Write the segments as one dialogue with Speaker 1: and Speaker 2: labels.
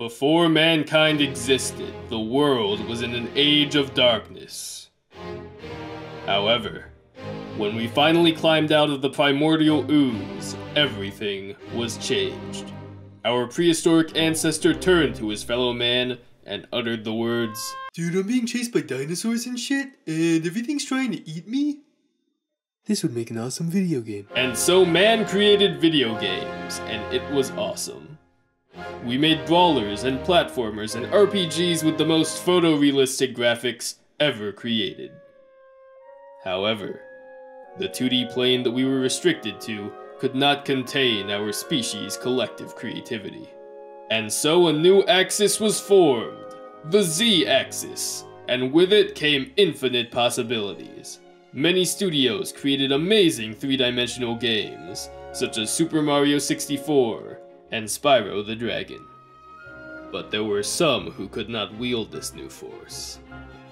Speaker 1: Before mankind existed, the world was in an age of darkness. However, when we finally climbed out of the primordial ooze, everything was changed. Our prehistoric ancestor turned to his fellow man and uttered the words,
Speaker 2: "Dude, I'm being chased by dinosaurs and shit, and everything's trying to eat me? This would make an awesome video game."
Speaker 1: And so man created video games, and it was awesome. We made brawlers and platformers and RPGs with the most photorealistic graphics ever created. However, the 2D plane that we were restricted to could not contain our species' collective creativity. And so a new axis was formed, the Z-axis, and with it came infinite possibilities. Many studios created amazing three-dimensional games, such as Super Mario 64 and Spyro the Dragon. But there were some who could not wield this new force.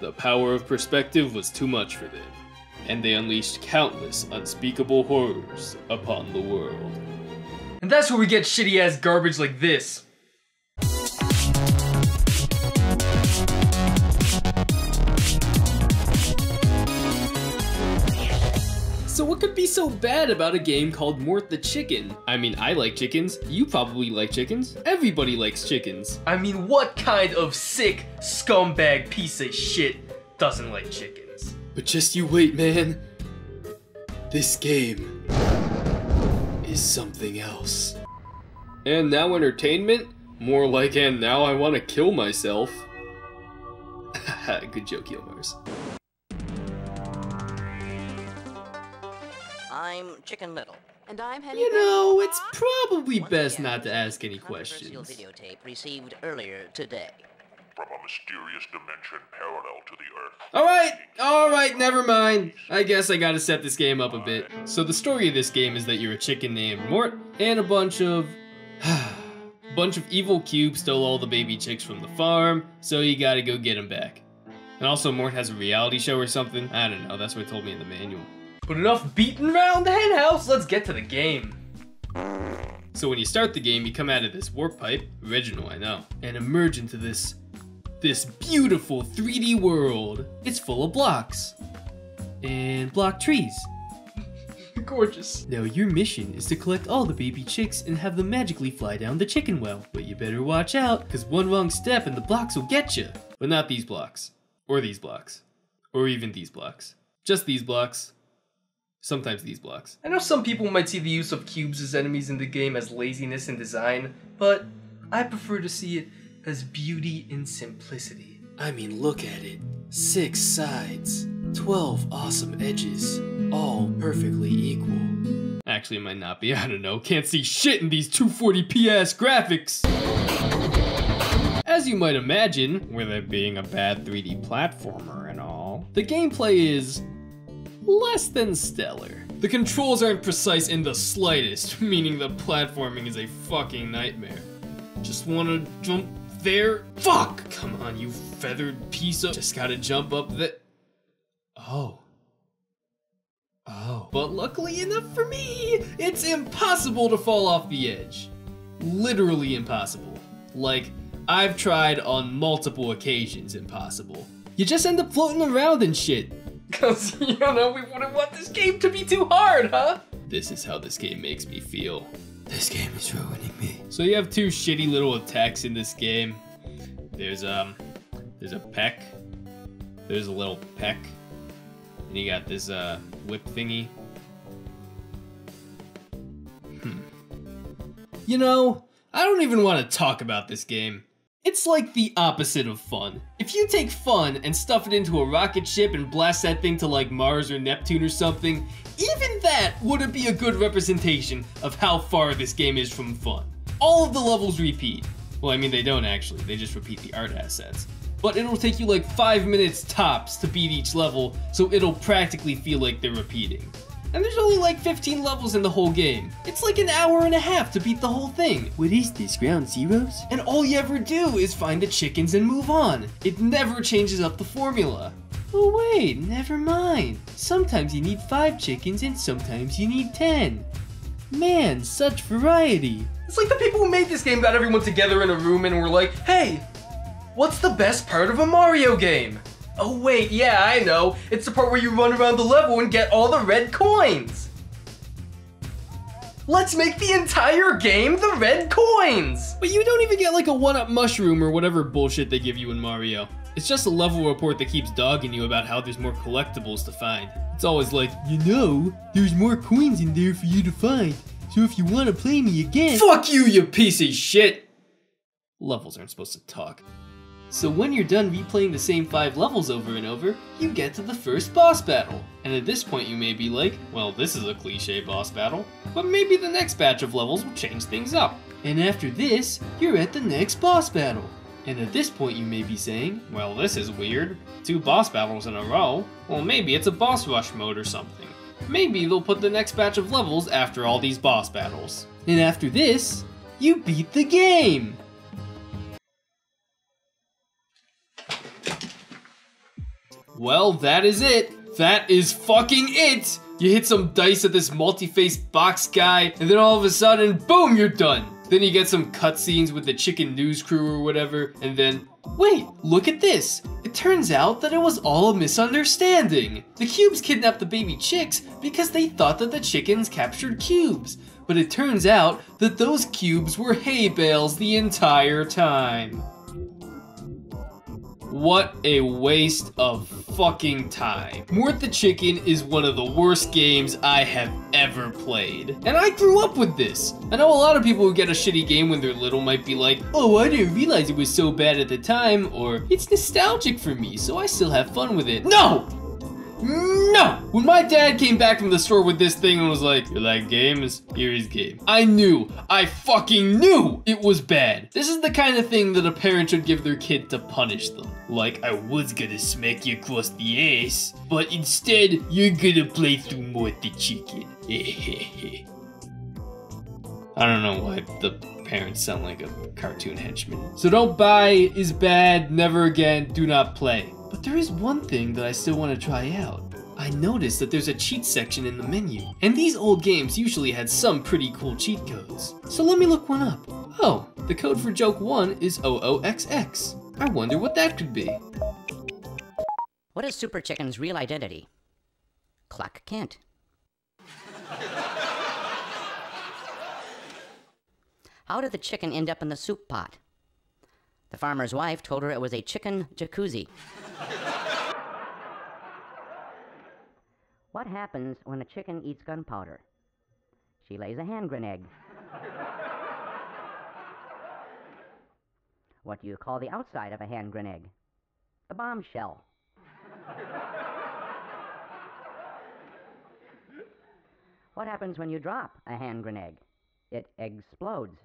Speaker 1: The power of perspective was too much for them, and they unleashed countless unspeakable horrors upon the world.
Speaker 3: And that's where we get shitty-ass garbage like this. So what could be so bad about a game called Mort the Chicken?
Speaker 1: I mean, I like chickens. You probably like chickens. Everybody likes chickens.
Speaker 3: I mean, what kind of sick scumbag piece of shit doesn't like chickens?
Speaker 2: But just you wait, man. This game is something else.
Speaker 1: And now entertainment? More like, and now I want to kill myself. Good joke, Yomarz.
Speaker 4: I'm Chicken Little.
Speaker 5: And I'm Henny.
Speaker 1: You know, it's probably best not to ask any
Speaker 4: Controversial
Speaker 1: questions.
Speaker 4: videotape received earlier today.
Speaker 6: From a mysterious dimension parallel to the Earth.
Speaker 1: Alright, never mind. I guess I gotta set this game up a bit. So the story of this game is that you're a chicken named Mort, and a bunch of evil cubes stole all the baby chicks from the farm, so you gotta go get them back. And also Mort has a reality show or something. I don't know, that's what it told me in the manual.
Speaker 3: But enough beating around the henhouse, let's get to the game.
Speaker 1: So when you start the game, you come out of this warp pipe, original I know, and emerge into this beautiful 3D world. It's full of blocks. And block trees.
Speaker 3: Gorgeous.
Speaker 2: Now your mission is to collect all the baby chicks and have them magically fly down the chicken well. But you better watch out, cause one wrong step and the blocks will get you.
Speaker 1: But not these blocks. Or these blocks. Or even these blocks. Just these blocks. Sometimes these blocks.
Speaker 3: I know some people might see the use of cubes as enemies in the game as laziness in design, but I prefer to see it as beauty in simplicity.
Speaker 2: I mean, look at it. 6 sides, 12 awesome edges, all perfectly equal.
Speaker 1: Actually, it might not be, I don't know. Can't see shit in these 240p ass graphics. As you might imagine, with it being a bad 3D platformer and all, the gameplay is less than stellar. The controls aren't precise in the slightest, meaning the platforming is a fucking nightmare. Just wanna jump there? Fuck! Come on, you feathered piece of... Just gotta jump up the... Oh. But luckily enough for me, it's impossible to fall off the edge. Literally impossible. Like, I've tried on multiple occasions impossible. You just end up floating around and shit.
Speaker 3: Cause, you know, we wouldn't want this game to be too hard, huh?
Speaker 1: This is how this game makes me feel.
Speaker 2: This game is ruining me.
Speaker 1: So you have two shitty little attacks in this game. There's a peck. There's a little peck. And you got this whip thingy. You know, I don't even want to talk about this game. It's like the opposite of fun. If you take fun and stuff it into a rocket ship and blast that thing to like Mars or Neptune or something, even that wouldn't be a good representation of how far this game is from fun. All of the levels repeat. Well, I mean, they don't actually, they just repeat the art assets. But it'll take you like 5 minutes tops to beat each level, so it'll practically feel like they're repeating. And there's only like 15 levels in the whole game. It's like an hour and a half to beat the whole thing.
Speaker 2: What is this, Ground Zeroes?
Speaker 1: And all you ever do is find the chickens and move on. It never changes up the formula.
Speaker 2: Oh wait, never mind. Sometimes you need 5 chickens and sometimes you need 10. Man, such variety.
Speaker 3: It's like the people who made this game got everyone together in a room and were like, hey, what's the best part of a Mario game? Oh wait, yeah, I know. It's the part where you run around the level and get all the red coins. Let's make the entire game the red coins!
Speaker 1: But you don't even get like a 1-up mushroom or whatever bullshit they give you in Mario. It's just a level report that keeps dogging you about how there's more collectibles to find. It's always like,
Speaker 2: You know, there's more coins in there for you to find. So if you want to play me again...
Speaker 1: fuck you, you piece of shit! Levels aren't supposed to talk.
Speaker 2: So when you're done replaying the same 5 levels over and over, you get to the first boss battle.
Speaker 1: And at this point you may be like, well, this is a cliche boss battle, but maybe the next batch of levels will change things up.
Speaker 2: And after this, you're at the next boss battle. And at this point you may be saying,
Speaker 1: well, this is weird. 2 boss battles in a row. Well, maybe it's a boss rush mode or something. Maybe they'll put the next batch of levels after all these boss battles.
Speaker 2: And after this, you beat the game!
Speaker 1: Well, that is it. That is fucking it! You hit some dice at this multi-faced box guy, and then all of a sudden, boom, you're done! Then you get some cutscenes with the chicken news crew or whatever, and then,
Speaker 2: wait, look at this! It turns out that it was all a misunderstanding! The cubes kidnapped the baby chicks because they thought that the chickens captured cubes. But it turns out that those cubes were hay bales the entire time.
Speaker 1: What a waste of fucking time. Mort the Chicken is one of the worst games I have ever played. And I grew up with this. I know a lot of people who get a shitty game when they're little might be like, oh, I didn't realize it was so bad at the time, or it's nostalgic for me, so I still have fun with it. No! No! When my dad came back from the store with this thing and was like, you like games? Here is game. I fucking knew it was bad. This is the kind of thing that a parent should give their kid to punish them. Like, I was gonna smack you across the ass, but instead, you're gonna play through Mort the Chicken. I don't know why the parents sound like a cartoon henchman. So don't buy, is bad, never again, do not play.
Speaker 2: But there is one thing that I still want to try out. I noticed that there's a cheat section in the menu, and these old games usually had some pretty cool cheat codes. So let me look one up. Oh, the code for joke 1 is OOXX. I wonder what that could be.
Speaker 4: What is Super Chicken's real identity? Clark Kent. How did the chicken end up in the soup pot? The farmer's wife told her it was a chicken jacuzzi. What happens when a chicken eats gunpowder? She lays a hand grenade. What do you call the outside of a hand grenade? The bombshell. What happens when you drop a hand grenade? It explodes.